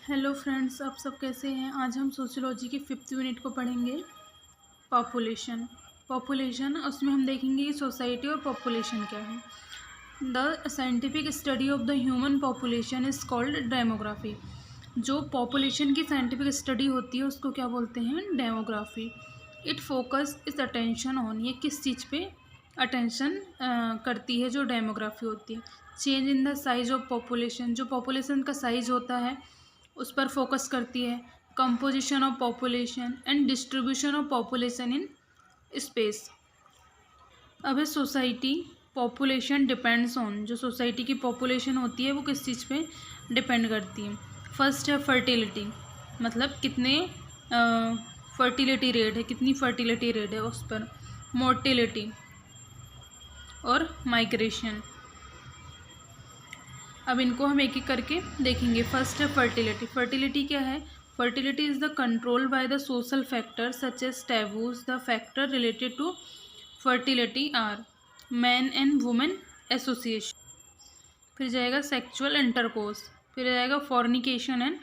Hello friends, आप सब कैसे हैं। आज हम सोशियोलॉजी की 5th यूनिट को पढ़ेंगे। पॉपुलेशन उसमें हम देखेंगे कि सोसाइटी और पॉपुलेशन क्या है। The scientific study of the human population is called demography. जो पॉपुलेशन की साइंटिफिक स्टडी होती है उसको क्या बोलते हैं, डेमोग्राफी। इट फोकस इस अटेंशन ऑन, ये किस चीज़ पे अटेंशन करती है जो डेमोग्राफी होती है। Change in the size of population, जो पॉपुलेशन का साइज होता है उस पर फोकस करती है। Composition of population and distribution of population in space. अब है सोसाइटी पॉपुलेशन डिपेंड्स ऑन, जो सोसाइटी की पॉपुलेशन होती है वो किस चीज़ पे डिपेंड करती है। फर्स्ट है फर्टिलिटी, मतलब कितने फर्टिलिटी रेट है, कितनी फर्टिलिटी रेट है उस पर। मोर्टिलिटी और माइग्रेशन। अब इनको हम एक एक करके देखेंगे। फर्स्ट है फर्टिलिटी। फर्टिलिटी क्या है? Fertility is the control by the social factor such as taboos. The factor related to fertility are man and women association, फिर जाएगा सेक्चुअल इंटरकोर्स, फिर जाएगा fornication and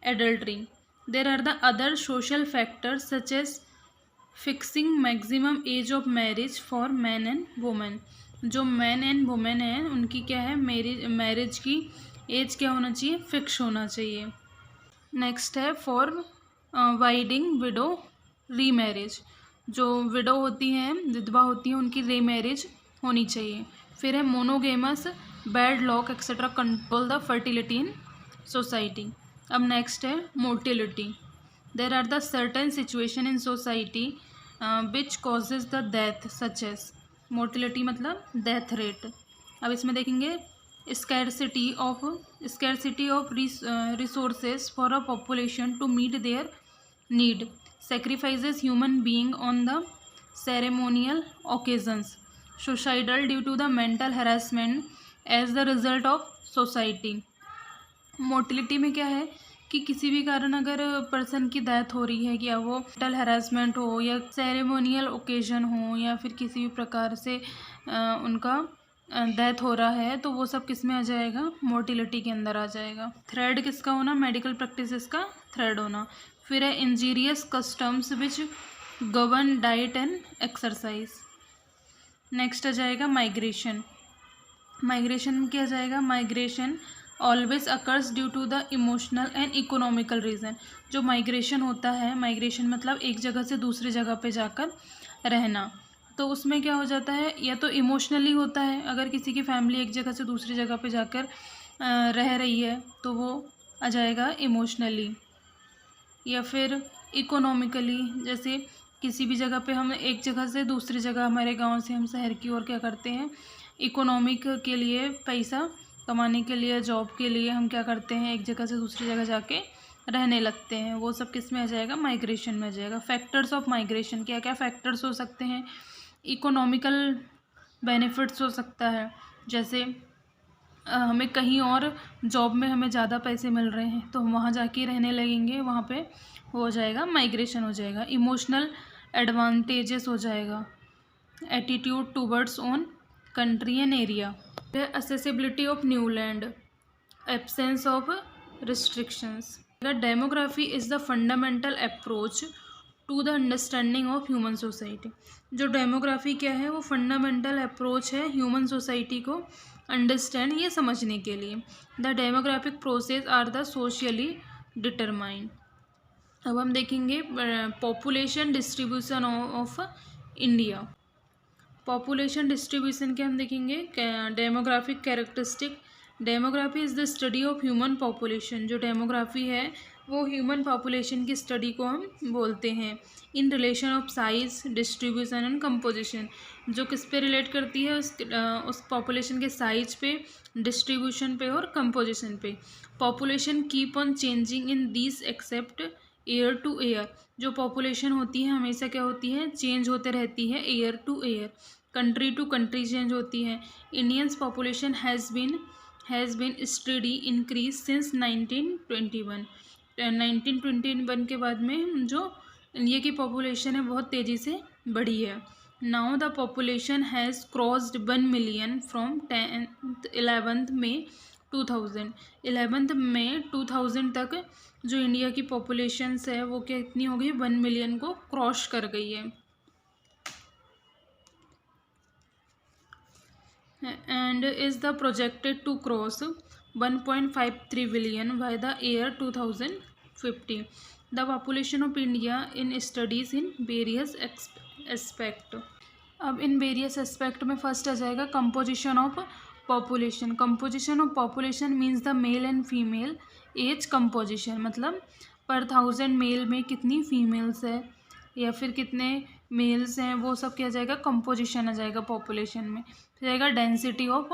adultery. There are the other social factors such as fixing maximum age of marriage for man and women. जो man and women हैं उनकी क्या है, marriage की एज क्या होना चाहिए, फिक्स होना चाहिए। नेक्स्ट है फॉर वाइडिंग विडो रीमैरिज, जो विडो होती हैं, विधवा होती हैं, उनकी रीमैरिज होनी चाहिए। फिर है monogamous, bad lock etcetera control the fertility in society. अब नेक्स्ट है mortality. There are the certain situation in society which causes the death such as. Mortality मतलब डेथ रेट। अब इसमें देखेंगे scarcity of resources for a population to meet their need, sacrifices human being on the ceremonial occasions, suicidal due to the mental harassment as the result of society। Mortality में क्या है कि किसी भी कारण अगर पर्सन की डेथ हो रही है, या वो मेंटल हैरेसमेंट हो या सेरेमोनियल ओकेजन हो या फिर किसी भी प्रकार से उनका डेथ हो रहा है, तो वो सब किस में आ जाएगा, मोर्टिलिटी के अंदर आ जाएगा। थ्रेड किसका होना, मेडिकल प्रैक्टिसेस का थ्रेड होना। फिर है injurious customs which govern diet and exercise. Next आ जाएगा माइग्रेशन। माइग्रेशन में क्या जाएगा, migration always occurs due to the emotional and economical reason. जो माइग्रेशन होता है, माइग्रेशन मतलब एक जगह से दूसरी जगह पे जाकर रहना, तो उसमें क्या हो जाता है, या तो इमोशनली होता है, अगर किसी की फैमिली एक जगह से दूसरी जगह पे जाकर रह रही है तो वो आ जाएगा इमोशनली, या फिर इकोनॉमिकली, जैसे किसी भी जगह पे हम एक जगह से दूसरी जगह, हमारे गांव से हम शहर की ओर क्या करते हैं, इकोनॉमिक के लिए, पैसा कमाने के लिए, जॉब के लिए हम क्या करते हैं, एक जगह से दूसरी जगह जाके रहने लगते हैं। वो सब किस में आ जाएगा, माइग्रेशन में आ जाएगा। फैक्टर्स ऑफ माइग्रेशन, क्या क्या फैक्टर्स हो सकते हैं, इकोनॉमिकल बेनिफिट्स हो सकता है, जैसे हमें कहीं और जॉब में हमें ज़्यादा पैसे मिल रहे हैं तो हम वहाँ जाके रहने लगेंगे, वहाँ पे हो जाएगा माइग्रेशन हो जाएगा। इमोशनल एडवांटेजेस हो जाएगा, attitude towards own country and area. accessibility of new land, absence of restrictions। Demography is the fundamental approach to the understanding of human society. जो डेमोग्राफी क्या है, वो फंडामेंटल अप्रोच है ह्यूमन सोसाइटी को understand, ये समझने के लिए। The demographic process are the socially determined. अब हम देखेंगे population distribution of India. Population distribution के हम देखेंगे demographic characteristic. Demography is the study of human population. जो डेमोग्राफी है वो ह्यूमन पॉपुलेशन की स्टडी को हम बोलते हैं। In relation of size, distribution and composition, जो किस पे रिलेट करती है, उस पॉपुलेशन के साइज पे, डिस्ट्रीब्यूशन पे और कंपोजिशन पे। Population keep on changing in this except year to year. जो पॉपुलेशन होती है हमेशा क्या होती है, चेंज होते रहती है year to year, country to country change होती है। Indians population has been study increase since 1921। 1921 के बाद में जो इंडिया की पॉपुलेशन है बहुत तेज़ी से बढ़ी है। Now the population has crossed 1 million from 10th 11th में 2000। 11 मई 2000 तक जो इंडिया की पॉपुलेशंस है वो कितनी हो गई, 1 मिलियन को क्रॉस कर गई है। And is the projected to cross 1.53 billion by the year 2050। The population of India in studies in various aspect. अब इन वेरियस एस्पेक्ट में फर्स्ट आ जाएगा composition of population. Composition of population means the male and female age composition, मतलब पर 1000 mail में कितनी females है या फिर कितने मेल्स हैं, वो सब क्या जाएगा, कंपोजिशन आ जाएगा पॉपुलेशन में। फिर आएगा density of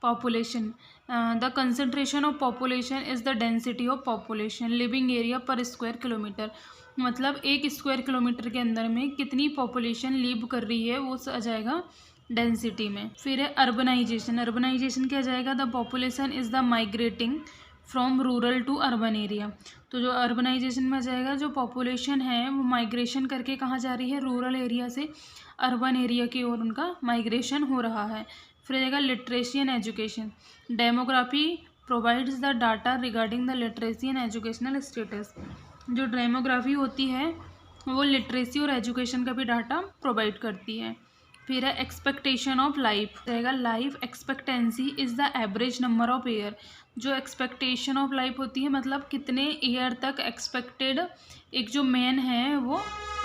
population. The concentration of population is the density of population. Living area पर स्क्वायर किलोमीटर, मतलब 1 स्क्वायर किलोमीटर के अंदर में कितनी पॉपुलेशन लिव कर रही है, वो आ जाएगा डेंसिटी में। फिर है अर्बनाइजेशन। अर्बनाइजेशन क्या जाएगा, the population is the migrating from rural to urban area. तो जो अर्बनाइजेशन में जाएगा, जो पॉपुलेशन है वो माइग्रेशन करके कहाँ जा रही है, रूरल एरिया से अर्बन एरिया की ओर उनका माइग्रेशन हो रहा है। फिर जाएगा literacy and education. Demography provides the data regarding the literacy and educational status. जो डेमोग्राफी होती है वो लिटरेसी और एजुकेशन का भी डाटा प्रोवाइड करती है। फिर है एक्सपेक्टेशन ऑफ लाइफ, रहेगा life expectancy is the average number of year. जो एक्सपेक्टेशन ऑफ लाइफ होती है, मतलब कितने ईयर तक एक्सपेक्टेड एक जो मैन है वो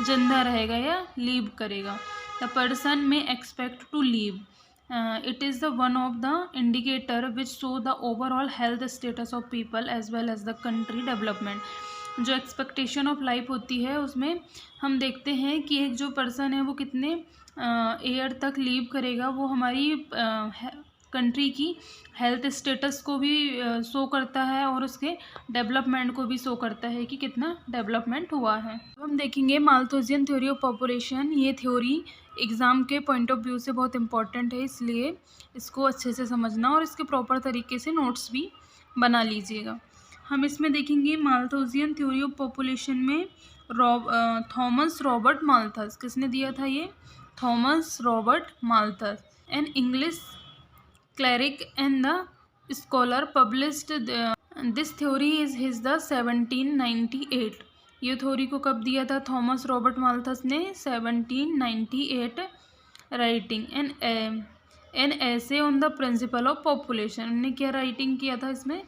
जिंदा रहेगा या लीव करेगा। The person may expect to live. It is the one of the indicator which show the overall health status of people as well as the country development. जो एक्सपेक्टेशन ऑफ लाइफ होती है उसमें हम देखते हैं कि एक जो पर्सन है वो कितने ईयर तक लीव करेगा, वो हमारी कंट्री की हेल्थ स्टेटस को भी शो करता है और उसके डेवलपमेंट को भी शो करता है कि कितना डेवलपमेंट हुआ है। अब हम देखेंगे माल्थुसियन थ्योरी ऑफ पॉपुलेशन। ये थ्योरी एग्ज़ाम के पॉइंट ऑफ व्यू से बहुत इंपॉर्टेंट है, इसलिए इसको अच्छे से समझना और इसके प्रॉपर तरीके से नोट्स भी बना लीजिएगा। हम इसमें देखेंगे माल्थुसियन थ्योरी ऑफ पॉपुलेशन में थॉमस रॉबर्ट माल्थस, किसने दिया था ये, Thomas Robert Malthus, an English cleric and the scholar published this theory is his the 1798। ये थ्योरी को कब दिया था थॉमस रॉबर्ट माल्थस ने, 1798। राइटिंग एन ऐसे on the principle of population. उन्होंने क्या राइटिंग किया था इसमें,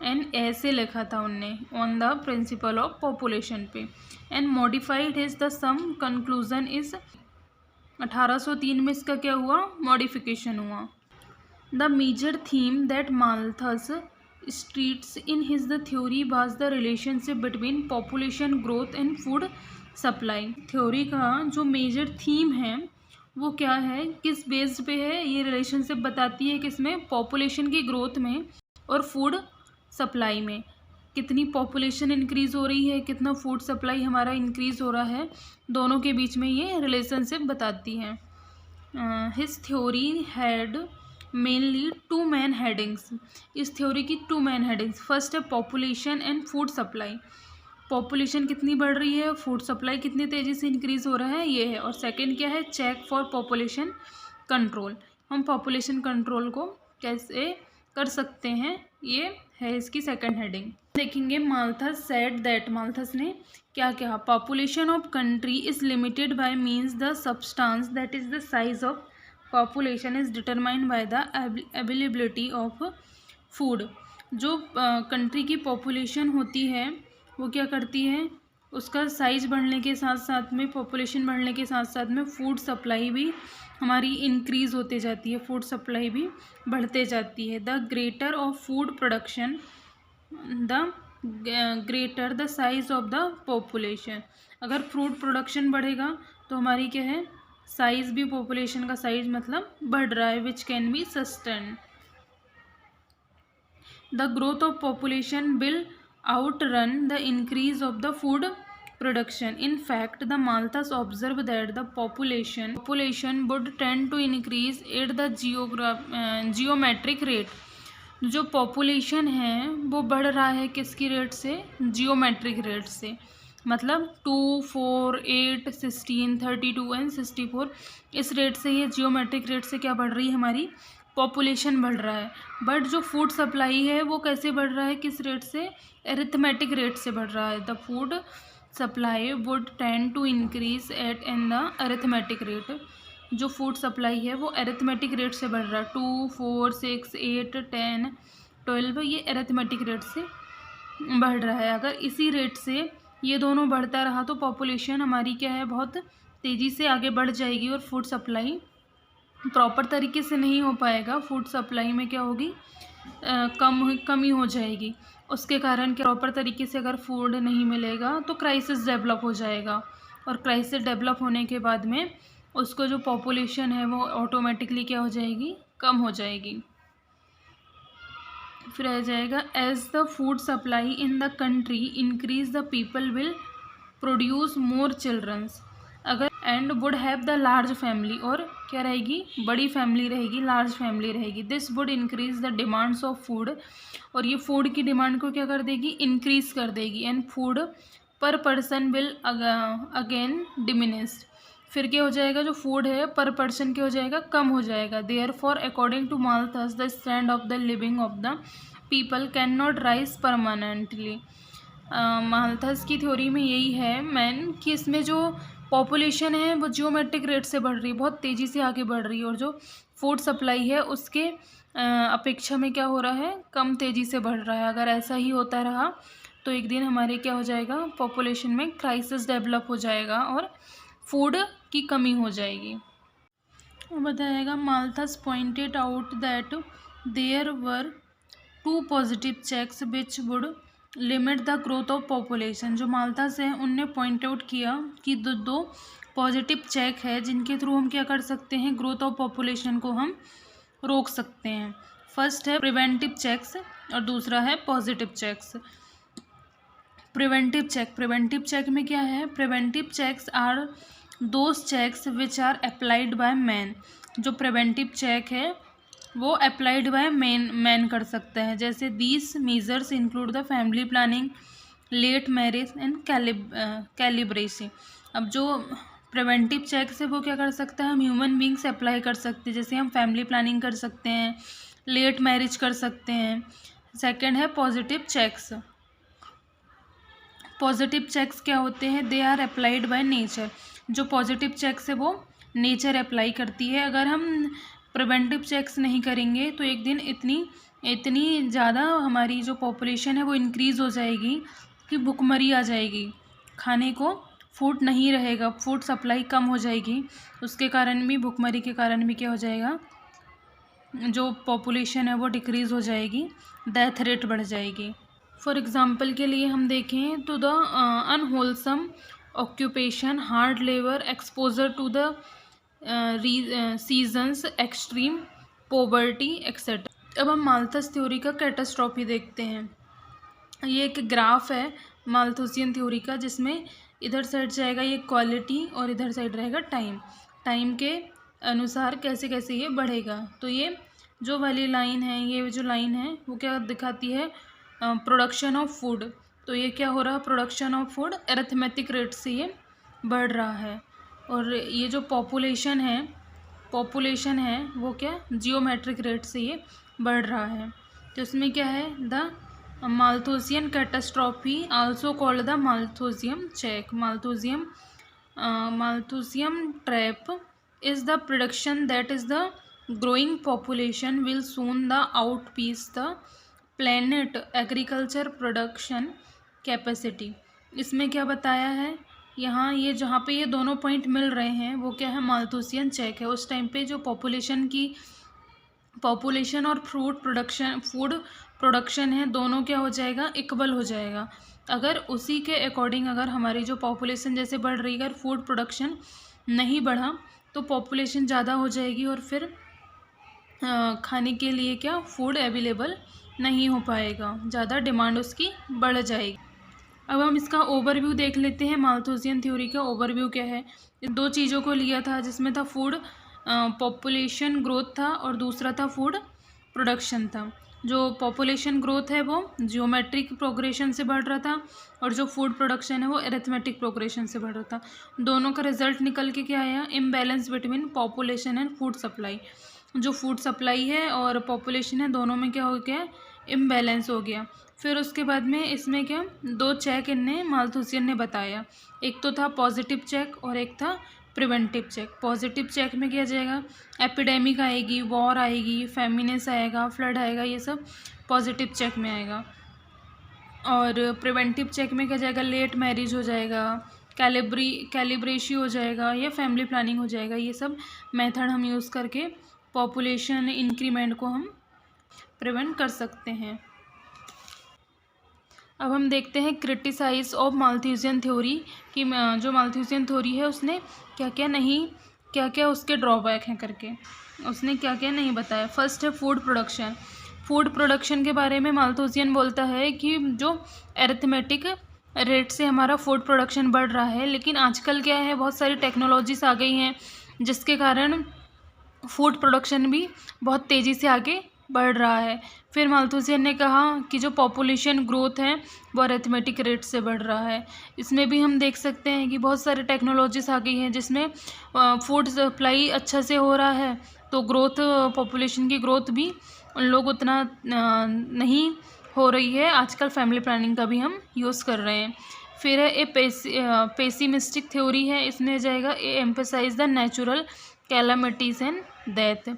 एन ऐसे लिखा था उनने on the principle of population पे। And modified is the sum conclusion is 1803 में इसका क्या हुआ, मॉडिफिकेशन हुआ। The major theme that Malthus states in his the theory was the relationship between population growth and food supply। Theory का जो major theme है वो क्या है, किस बेस्ड पे है, ये रिलेशनशिप बताती है किसमें, पॉपुलेशन की ग्रोथ में और फूड सप्लाई में। कितनी पॉपुलेशन इंक्रीज़ हो रही है, कितना फूड सप्लाई हमारा इंक्रीज़ हो रहा है, दोनों के बीच में ये रिलेशनशिप बताती है। His theory had mainly 2 main headings. इस थ्योरी की 2 मेन हेडिंग्स, फर्स्ट है population and food supply. Population कितनी बढ़ रही है, फूड सप्लाई कितनी तेज़ी से इंक्रीज़ हो रहा है, ये है। और सेकंड क्या है, चेक फॉर पॉपुलेशन कंट्रोल। हम पॉपुलेशन कंट्रोल को कैसे कर सकते हैं, ये है इसकी सेकंड हेडिंग। देखेंगे माल्थस सेड दैट, माल्थस ने क्या कहा, population of country is limited by means the substance that is the size of population is determined by the availability of food. जो कंट्री की पॉपुलेशन होती है वो क्या करती है, उसका साइज बढ़ने के साथ साथ में, पॉपुलेशन बढ़ने के साथ साथ में फूड सप्लाई भी हमारी इंक्रीज़ होते जाती है, फूड सप्लाई भी बढ़ते जाती है। The greater of food production the greater the size of the population. अगर फूड प्रोडक्शन बढ़ेगा तो हमारी क्या है, साइज भी, पॉपुलेशन का साइज मतलब बढ़ रहा है, which can be sustain. The growth of population will outrun the increase of the food production. In fact, the Malthus observed that the population would tend to increase at the geometric rate. जो population है वो बढ़ रहा है किसकी rate से, geometric rate से, मतलब 2, 4, 8, 16, 32 एंड 64, इस रेट से, ये जियोमेट्रिक रेट से क्या बढ़ रही है हमारी पॉपुलेशन बढ़ रहा है, बट जो फूड सप्लाई है वो कैसे बढ़ रहा है, किस रेट से, एरिथमेटिक रेट से बढ़ रहा है। The food supply would tend to increase at in the arithmetic rate. जो फूड सप्लाई है वो एरिथमेटिक रेट से बढ़ रहा है, 2, 4, 6, 8, 10, 12, ये एरिथमेटिक रेट से बढ़ रहा है। अगर इसी रेट से ये दोनों बढ़ता रहा तो पॉपुलेशन हमारी क्या है, बहुत तेज़ी से आगे बढ़ जाएगी और फूड सप्लाई प्रॉपर तरीके से नहीं हो पाएगा। फूड सप्लाई में क्या होगी, कमी हो जाएगी। उसके कारण क्या, प्रॉपर तरीके से अगर फूड नहीं मिलेगा तो क्राइसिस डेवलप हो जाएगा, और क्राइसिस डेवलप होने के बाद में उसको जो पॉपुलेशन है वो ऑटोमेटिकली क्या हो जाएगी, कम हो जाएगी। फिर आ जाएगा, as the food supply in the country increase the people will produce more childrens, अगर and would have the large family, और क्या रहेगी, बड़ी फैमिली रहेगी, लार्ज फैमिली रहेगी। This would increase the demands of food, और ये फूड की डिमांड को क्या कर देगी, इंक्रीज कर देगी। एंड फूड पर पर्सन विल अगेन डिमिनिश, फिर क्या हो जाएगा, जो फूड है पर पर्सन क्या हो जाएगा, कम हो जाएगा। Therefore according to Malthus the stand of the living of the people can not rise permanently. Malthus की थ्योरी में यही है मैन, कि इसमें जो पॉपुलेशन है वो जियोमेट्रिक रेट से बढ़ रही है, बहुत तेज़ी से आगे बढ़ रही है, और जो फूड सप्लाई है उसके अपेक्षा में क्या हो रहा है, कम तेज़ी से बढ़ रहा है। अगर ऐसा ही होता रहा तो एक दिन हमारे क्या हो जाएगा, पॉपुलेशन में क्राइसिस डेवलप हो जाएगा और फूड की कमी हो जाएगी। बताएगा, Malthus pointed out that there were 2 positive checks which would limit the growth of population. जो माल्थस है उनने पॉइंट आउट किया कि दो पॉजिटिव चेक है जिनके थ्रू हम क्या कर सकते हैं, ग्रोथ ऑफ पॉपुलेशन को हम रोक सकते हैं। फर्स्ट है प्रिवेंटिव चेक्स और दूसरा है पॉजिटिव चेक्स। प्रिवेंटिव चेक में क्या है, preventive checks are those checks which are applied by man. जो प्रिवेंटिव चेक है वो अप्लाइड बाय मैन कर सकता है। जैसे these measures include the family planning, late marriage and celibacy. अब जो प्रिवेंटिव चेक्स है वो क्या कर सकता है, हम ह्यूमन बींग्स अप्लाई कर सकते हैं। जैसे हम फैमिली प्लानिंग कर सकते हैं, लेट मैरिज कर सकते हैं। सेकंड है पॉजिटिव चेक्स। पॉजिटिव चेक्स क्या होते हैं, they are applied by nature. जो पॉजिटिव चेक्स है वो नेचर अप्लाई करती है। अगर हम प्रिवेंटिव चेक्स नहीं करेंगे तो एक दिन इतनी ज़्यादा हमारी जो पॉपुलेशन है वो इंक्रीज़ हो जाएगी कि भुखमरी आ जाएगी, खाने को फूड नहीं रहेगा, फूड सप्लाई कम हो जाएगी। उसके कारण भी, भुखमरी के कारण भी क्या हो जाएगा, जो पॉपुलेशन है वो डिक्रीज़ हो जाएगी, डेथ रेट बढ़ जाएगी। फॉर एग्ज़ाम्पल के लिए हम देखें तो the unwholesome occupation, hard labour, exposure to the seasons, extreme poverty etcetera. अब हम माल्थस थ्योरी का कैटास्ट्रॉफी देखते हैं। ये एक ग्राफ है माल्थुसियन थ्योरी का, जिसमें इधर साइड जाएगा ये क्वालिटी और इधर साइड रहेगा टाइम के अनुसार कैसे कैसे ये बढ़ेगा। तो ये जो वाली लाइन है, ये जो लाइन है वो क्या दिखाती है, प्रोडक्शन ऑफ फूड। तो ये क्या हो रहा है, production of food arithmetic rate से ये बढ़ रहा है। और ये जो पॉपुलेशन है वो क्या, जियोमेट्रिक रेट से ये बढ़ रहा है। तो इसमें क्या है, the Malthusian catastrophe also called the Malthusian check. Malthusian trap is the prediction that is the growing population will soon the outpace the planet agriculture production capacity. इसमें क्या बताया है, यहाँ ये जहाँ पे ये दोनों पॉइंट मिल रहे हैं वो क्या है, माल्थुसियन चेक है। उस टाइम पे जो पॉपुलेशन और फूड प्रोडक्शन है, दोनों क्या हो जाएगा, इक्वल हो जाएगा। अगर उसी के अकॉर्डिंग अगर हमारी जो पॉपुलेशन जैसे बढ़ रही है, अगर फूड प्रोडक्शन नहीं बढ़ा तो पॉपुलेशन ज़्यादा हो जाएगी और फिर खाने के लिए क्या, फूड अवेलेबल नहीं हो पाएगा, ज़्यादा डिमांड उसकी बढ़ जाएगी। अब हम इसका ओवरव्यू देख लेते हैं। माल्थुसियन थ्योरी का ओवरव्यू क्या है, दो चीज़ों को लिया था, जिसमें था फूड पॉपुलेशन ग्रोथ था और दूसरा था फूड प्रोडक्शन था। जो पॉपुलेशन ग्रोथ है वो जियोमेट्रिक प्रोग्रेशन से बढ़ रहा था और जो फूड प्रोडक्शन है वो अरिथमेटिक प्रोग्रेशन से बढ़ रहा था। दोनों का रिजल्ट निकल के क्या आया, imbalance between population and food supply. जो फूड सप्लाई है और पॉपुलेशन है दोनों में क्या हो गया, इम्बैलेंस हो गया। फिर उसके बाद में इसमें क्या 2 चेक इनने माल्थुसियन ने बताया, एक तो था पॉजिटिव चेक और एक था प्रिवेंटिव चेक। पॉजिटिव चेक में क्या जाएगा, एपिडेमिक आएगी, वॉर आएगी, फेमिनिस आएगा, फ्लड आएगा, ये सब पॉजिटिव चेक में आएगा। और प्रिवेंटिव चेक में क्या जाएगा, लेट मैरिज हो जाएगा, कैलिब्रेशी हो जाएगा या फैमिली प्लानिंग हो जाएगा। ये सब मेथड हम यूज़ करके पॉपुलेशन इंक्रीमेंट को हम प्रिवेंट कर सकते हैं। अब हम देखते हैं क्रिटिसाइज ऑफ माल्थुसियन थ्योरी कि जो माल्थुसियन थ्योरी है उसने क्या क्या उसके ड्रॉबैक हैं करके, उसने क्या क्या नहीं बताया। फर्स्ट है फूड प्रोडक्शन। फूड प्रोडक्शन के बारे में माल्थुसियन बोलता है कि जो अरिथमेटिक रेट से हमारा फूड प्रोडक्शन बढ़ रहा है, लेकिन आजकल क्या है, बहुत सारी टेक्नोलॉजीज आ गई हैं जिसके कारण फूड प्रोडक्शन भी बहुत तेज़ी से आगे बढ़ रहा है। फिर माल्थुसियन ने कहा कि जो पॉपुलेशन ग्रोथ है वो अरिथमेटिक रेट से बढ़ रहा है। इसमें भी हम देख सकते हैं कि बहुत सारे टेक्नोलॉजीज आ गई हैं जिसमें फूड सप्लाई अच्छा से हो रहा है, तो ग्रोथ, पॉपुलेशन की ग्रोथ भी उन लोग उतना नहीं हो रही है। आजकल फैमिली प्लानिंग का भी हम यूज़ कर रहे हैं। फिर है ए पेसिमिस्टिक थ्योरी है, इसमें जाएगा a emphasise the natural calamities and death.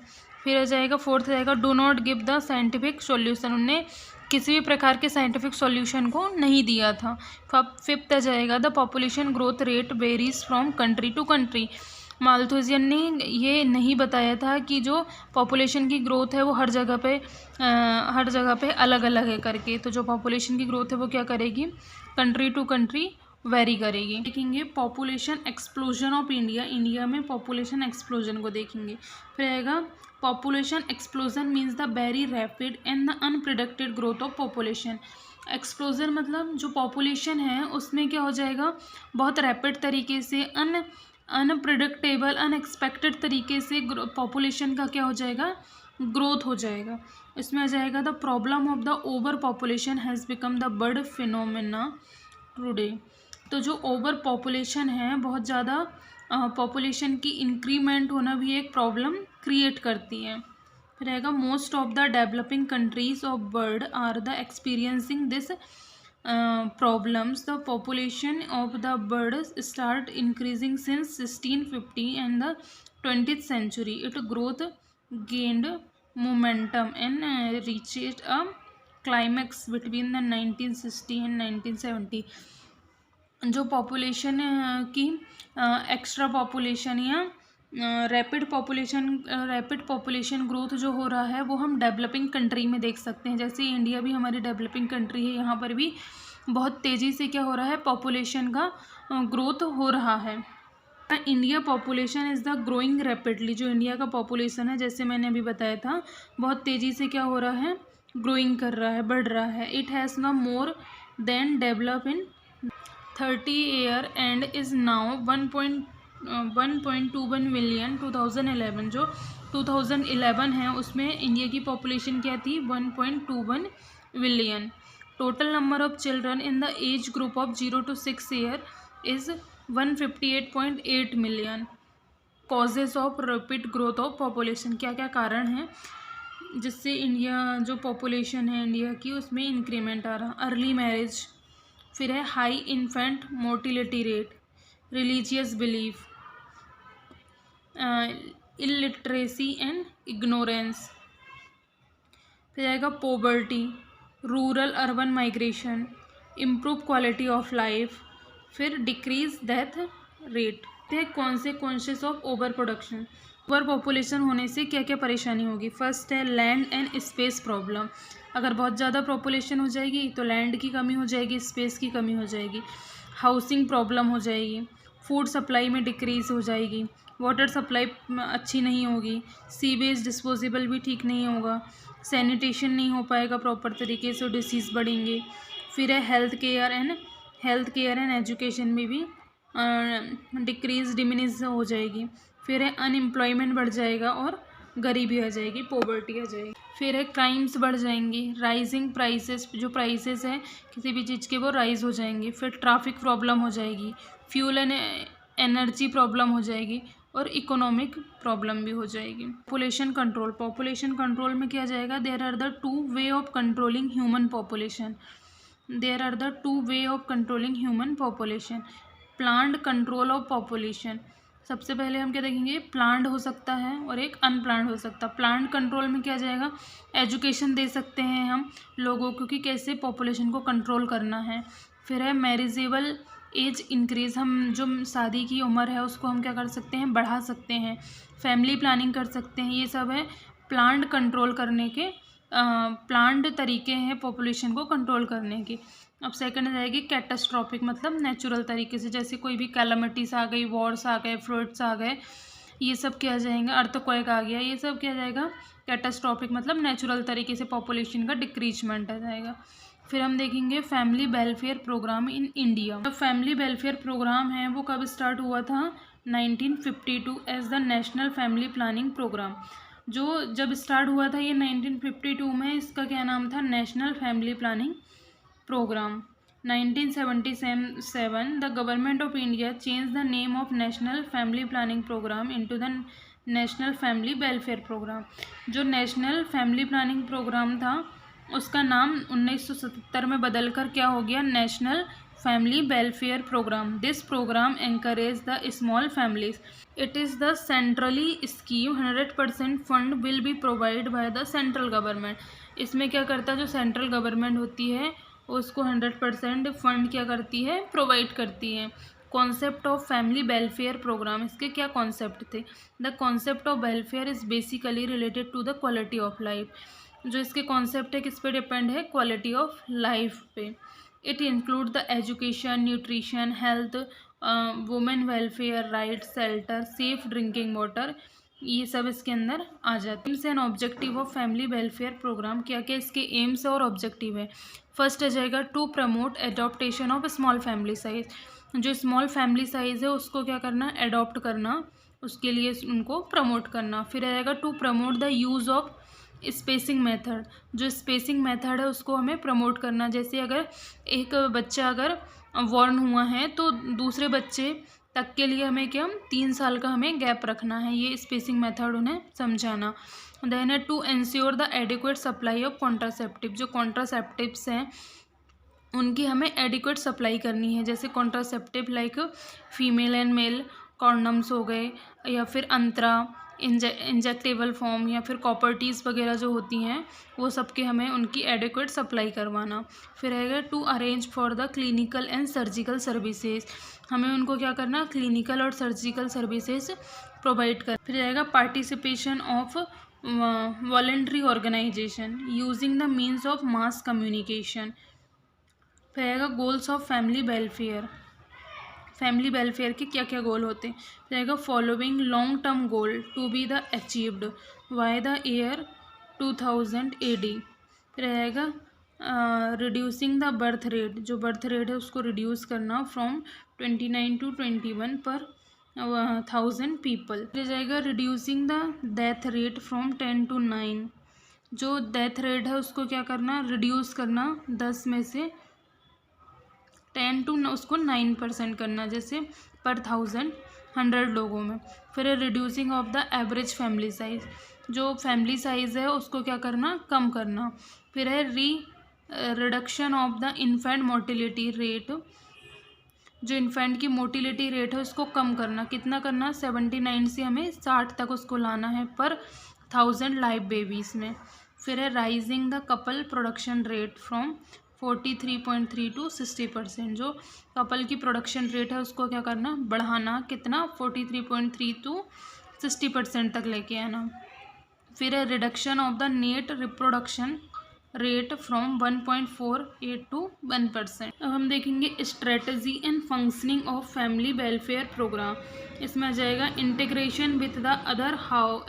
फिर आ जाएगा फोर्थ जाएगा do not give the scientific solution, उनने किसी भी प्रकार के साइंटिफिक सॉल्यूशन को नहीं दिया था। फिफ्थ आ जाएगा the population growth rate varies from country to country. Malthusian ने ये नहीं बताया था कि जो पॉपुलेशन की ग्रोथ है वो हर जगह पे अलग अलग है करके। तो जो पॉपुलेशन की ग्रोथ है वो क्या करेगी, कंट्री टू कंट्री वेरी करेगी। देखेंगे population explosion of India, India में पॉपुलेशन एक्सप्लोजन को देखेंगे। फिर आएगा population explosion means the very rapid and the unpredicted growth of population. Explosion मतलब जो पॉपुलेशन है उसमें क्या हो जाएगा, बहुत रैपिड तरीके से अनप्रिडिक्टेबल अनएक्सपेक्टेड तरीके से पॉपुलेशन का क्या हो जाएगा, ग्रोथ हो जाएगा। इसमें आ जाएगा the problem of the over population has become the bird phenomena today. तो जो ओवर पॉपुलेशन है, बहुत ज़्यादा पॉपुलेशन की इंक्रीमेंट होना भी एक प्रॉब्लम क्रिएट करती है। फिर आएगा most of the developing countries of bird are the experiencing this problems. The population of the birds start increasing since 1650 and the 20th century. Its growth gained momentum and reached a climax between the 1960 and 1970. जो population की extra population या rapid population growth जो हो रहा है वो हम developing country में देख सकते हैं। जैसे इंडिया भी हमारी डेवलपिंग कंट्री है, यहाँ पर भी बहुत तेज़ी से क्या हो रहा है, पॉपुलेशन का ग्रोथ हो रहा है। India population is the growing rapidly. जो इंडिया का पॉपुलेशन है, जैसे मैंने अभी बताया था, बहुत तेज़ी से क्या हो रहा है, ग्रोइंग कर रहा है, बढ़ रहा है। It has no more than develop in 30 year and is now 1.21 million 2011। जो 2011 है उसमें इंडिया की पॉपुलेशन क्या थी, 1.21 million. Total number of children in the age group of 0 to 6 year is 158.8 million. Causes of rapid growth of population, क्या क्या कारण हैं जिससे इंडिया जो पॉपुलेशन है इंडिया की उसमें इंक्रीमेंट आ रहा। अर्ली मैरिज, फिर है high infant mortality rate, religious belief, illiteracy and ignorance, फिर आएगा poverty, rural urban migration, improve quality of life, फिर decrease death rate. Consequences of over production, over population होने से क्या क्या परेशानी होगी। फर्स्ट है लैंड एंड स्पेस प्रॉब्लम। अगर बहुत ज़्यादा पॉपुलेशन हो जाएगी तो लैंड की कमी हो जाएगी, स्पेस की कमी हो जाएगी, हाउसिंग प्रॉब्लम हो जाएगी, फूड सप्लाई में डिक्रीज़ हो जाएगी, वाटर सप्लाई अच्छी नहीं होगी, सीवेज डिस्पोजेबल भी ठीक नहीं होगा, सैनिटेशन नहीं हो पाएगा प्रॉपर तरीके से, डिसीज़ बढ़ेंगे। फिर है हेल्थ केयर एंड एजुकेशन में भी डिमिनिश हो जाएगी। फिर है अनएम्प्लॉयमेंट बढ़ जाएगा और गरीबी आ जाएगी, पॉवर्टी आ जाएगी। फिर है क्राइम्स बढ़ जाएंगी, राइजिंग प्राइसेस, जो प्राइसेस है किसी भी चीज़ के वो राइज हो जाएंगी। फिर ट्रैफिक प्रॉब्लम हो जाएगी, फ्यूल एंड एनर्जी प्रॉब्लम हो जाएगी और इकोनॉमिक प्रॉब्लम भी हो जाएगी। पॉपुलेशन कंट्रोल में क्या जाएगा, there are the two way of controlling human population. Planned control of population. सबसे पहले हम क्या देखेंगे, प्लान्ड हो सकता है और एक अनप्लान्ड हो सकता है। प्लान्ड कंट्रोल में क्या जाएगा, एजुकेशन दे सकते हैं हम लोगों को कि कैसे पॉपुलेशन को कंट्रोल करना है। फिर है मैरिजेबल एज इंक्रीज, हम जो शादी की उम्र है उसको हम क्या कर सकते हैं, बढ़ा सकते हैं। फैमिली प्लानिंग कर सकते हैं। ये सब है प्लान्ड कंट्रोल करने के प्लान्ड तरीके हैं पॉपुलेशन को कंट्रोल करने के। अब सेकंड जाएगी कैटास्ट्रॉफिक, मतलब नेचुरल तरीके से, जैसे कोई भी कैलामिटीज आ गई, वॉर्स आ गए, फ्लड्स आ गए, ये सब क्या जाएंगे, अर्थक्वेक आ गया, ये सब क्या जाएगा कैटास्ट्रॉफिक, मतलब नेचुरल तरीके से पॉपुलेशन का डिक्रीजमेंट आ जाएगा। फिर हम देखेंगे family welfare programme in India. तो फैमिली वेलफेयर प्रोग्राम है वो कब स्टार्ट हुआ था, 1952 as the national family planning programme. जो जब स्टार्ट हुआ था ये 1952 में, इसका क्या नाम था, national family planning programme. 1977 the government of India change the name of national family planning programme into the national family welfare programme. जो नेशनल फैमिली प्लानिंग प्रोग्राम था उसका नाम 1977 में बदलकर क्या हो गया, national family welfare programme. This programme encourage the small families. It is the centrally scheme, 100% fund will be provide by the central government. इसमें क्या करता है, जो सेंट्रल गवर्नमेंट होती है उसको 100% फंड क्या करती है, प्रोवाइड करती है। Concept of family welfare programme, इसके क्या कॉन्सेप्ट थे, the concept of welfare is basically related to the quality of life. जो इसके कॉन्सेप्ट है किस पे डिपेंड है, क्वालिटी ऑफ लाइफ पे। It include the education, nutrition, health, women welfare, right, shelter, safe drinking water, ये सब इसके अंदर आ जाते हैं। Aims and objective of family welfare programme, क्या क्या इसके एम्स और ऑब्जेक्टिव है। फर्स्ट आ जाएगा to promote adoptation of small family size. जो स्मॉल फैमिली साइज है उसको क्या करना, एडॉप्ट करना, उसके लिए उनको प्रमोट करना। फिर आएगा to promote the use of spacing method. जो स्पेसिंग मेथड है उसको हमें प्रमोट करना। जैसे अगर एक बच्चा अगर बॉर्न हुआ है तो दूसरे बच्चे तक के लिए हमें क्या, 3 साल का हमें गैप रखना है, ये स्पेसिंग मेथड उन्हें समझाना। देन है to ensure the adequate supply of contraceptive. जो कॉन्ट्रासेप्टिव्स हैं उनकी हमें एडिक्वेट सप्लाई करनी है। जैसे contraceptive like female and male condoms हो गए, या फिर अंतरा, इंजेक्टेबल फॉर्म, या फिर कॉपर्टीज़ वगैरह जो होती हैं वो सबके हमें उनकी एडिक्वेट सप्लाई करवाना। फिर रहेगा to arrange for the clinical and surgical services. हमें उनको क्या करना, क्लिनिकल और सर्जिकल सर्विसेज प्रोवाइड कर। फिर रहेगा participation of voluntary organization using the means of mass communication. फिर रहेगा goals of family welfare. Family welfare के क्या क्या गोल होते हैं, रहेगा following long term goal to be the achieved by the year 2000 AD। रहेगा रिड्यूसिंग द बर्थ रेट। जो बर्थ रेट है उसको रिड्यूस करना फ्रॉम 29 to 21 पर 1000 पीपल। फिर जाएगा reducing the death rate from 10 to 9। जो डेथ रेट है उसको क्या करना, रिड्यूस करना 10 में से 10 to उसको 9% करना, जैसे पर 100 लोगों में। फिर है reducing of the average family size. जो फैमिली साइज़ है उसको क्या करना, कम करना। फिर है reduction of the infant motility rate. जो इन्फेंट की मोटिलिटी रेट है उसको कम करना। कितना करना, 79 से हमें 60 तक उसको लाना है पर 1000 लाइव बेबीज़ में। फिर है raising the couple production rate from 43.3 to 60%। जो कपल की प्रोडक्शन रेट है उसको क्या करना, बढ़ाना। कितना, 43.3 to 60% तक लेके आना। फिर है reduction of the net reproduction rate from 1.48 to 1%। अब हम देखेंगे strategy and functioning of family welfare program. इसमें आ जाएगा integration with the other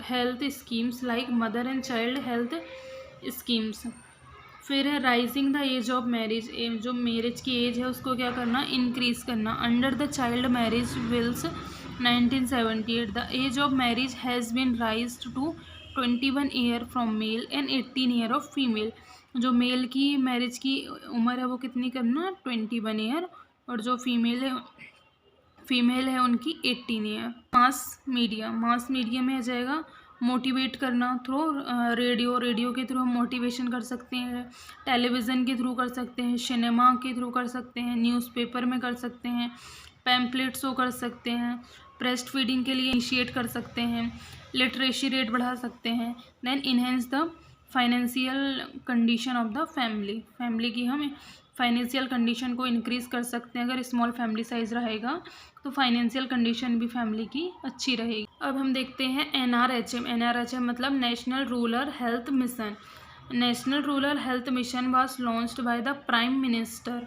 health schemes like mother and child health schemes. फिर है raising the age of marriage. जो marriage की एज है उसको क्या करना, इंक्रीज करना। Under the child marriage bills 1978 the age of marriage has been raised to 21 year from male and 18 year of female. जो मेल की मैरिज की उम्र है वो कितनी करना, 21 ईयर, और जो फीमेल है फीमेल है उनकी 18 ईयर। मास मीडिया में आ जाएगा मोटिवेट करना थ्रू रेडियो के थ्रू हम मोटिवेशन कर सकते हैं, टेलीविज़न के थ्रू कर सकते हैं, सिनेमा के थ्रू कर सकते हैं, न्यूज़पेपर में कर सकते हैं, पैम्पलेट शो कर सकते हैं, ब्रेस्ट फीडिंग के लिए इनिशिएट कर सकते हैं, लिटरेसी रेट बढ़ा सकते हैं। Then enhance the financial condition of the family की हम फाइनेंशियल कंडीशन को इंक्रीज़ कर सकते हैं। अगर स्मॉल फैमिली साइज़ रहेगा तो फाइनेंशियल कंडीशन भी फैमिली की अच्छी रहेगी। अब हम देखते हैं NRHM मतलब national rural health mission. National rural health mission was launched by the prime minister.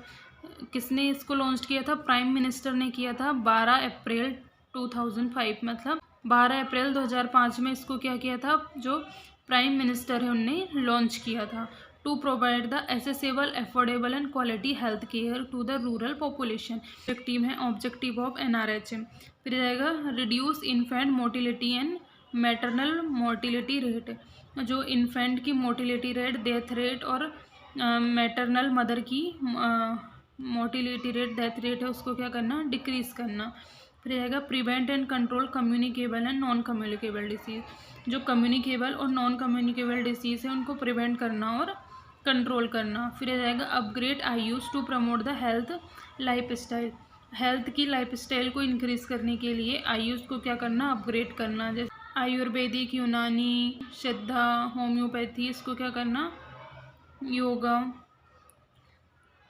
किसने इसको लॉन्च किया था? प्राइम मिनिस्टर ने किया था 12 अप्रैल 2005, मतलब 12 अप्रैल 2005 में इसको क्या किया था? जो प्राइम मिनिस्टर है उनने लॉन्च किया था। To provide the accessible, affordable and quality health care to the rural population. Objective of NRHM। फिर जाएगा reduce infant mortality and maternal mortality rate. जो इन्फेंट की मोटिलिटी रेट, डेथ रेट और maternal mother की mortality rate, death rate है, उसको क्या करना? डिक्रीज़ करना। फिर जाएगा prevent and control communicable and non communicable disease. जो कम्युनिकेबल और नॉन कम्युनिकेबल डिसीज़ है उनको प्रिवेंट करना और कंट्रोल करना। फिर जाएगा upgrade AYUSH to promote the lifestyle. Health की लाइफस्टाइल को इंक्रीज़ करने के लिए आयुष को क्या करना? अपग्रेड करना। जैसे आयुर्वेदिक, यूनानी, सिद्धा, होम्योपैथी, इसको क्या करना? योगा,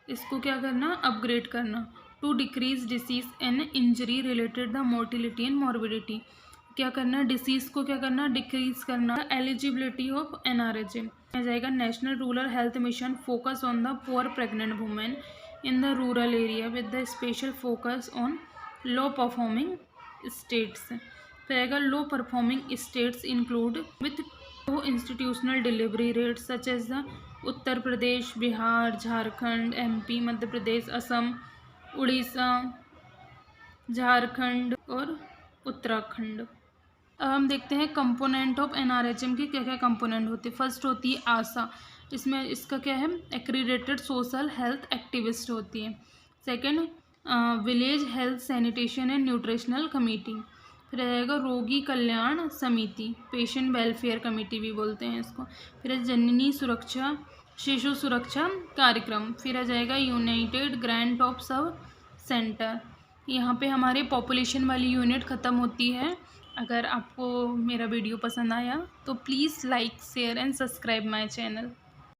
इसको क्या करना? अपग्रेड करना। To decrease disease and injury related the mortality and morbidity. क्या करना? डिसीज़ को क्या करना? डिक्रीज करना। एलिजिबिलिटी ऑफ NRHM आ जाएगा national rural health mission focus on the poor pregnant women in the rural area with the special focus on low performing states. फिर आएगा low performing states include with low institutional delivery rate such as the Uttar Pradesh, Bihar, Jharkhand, MP, Madhya Pradesh, Assam, Orissa, Jharkhand और उत्तराखंड। अब हम देखते हैं component of NRHM की क्या क्या कंपोनेंट होते हैं। फर्स्ट होती है आशा। इसमें इसका क्या है? एक्रीडेटेड सोशल हेल्थ एक्टिविस्ट होती है। Second village health sanitation and nutritional committee. फिर रहेगा रोगी कल्याण समिति, पेशेंट वेलफेयर कमेटी भी बोलते हैं इसको। फिर जननी सुरक्षा, शिशु सुरक्षा कार्यक्रम। फिर आ जाएगा United grant of sub centre. यहाँ पे हमारे पॉपुलेशन वाली यूनिट ख़त्म होती है। अगर आपको मेरा वीडियो पसंद आया तो please like, share and subscribe my channel.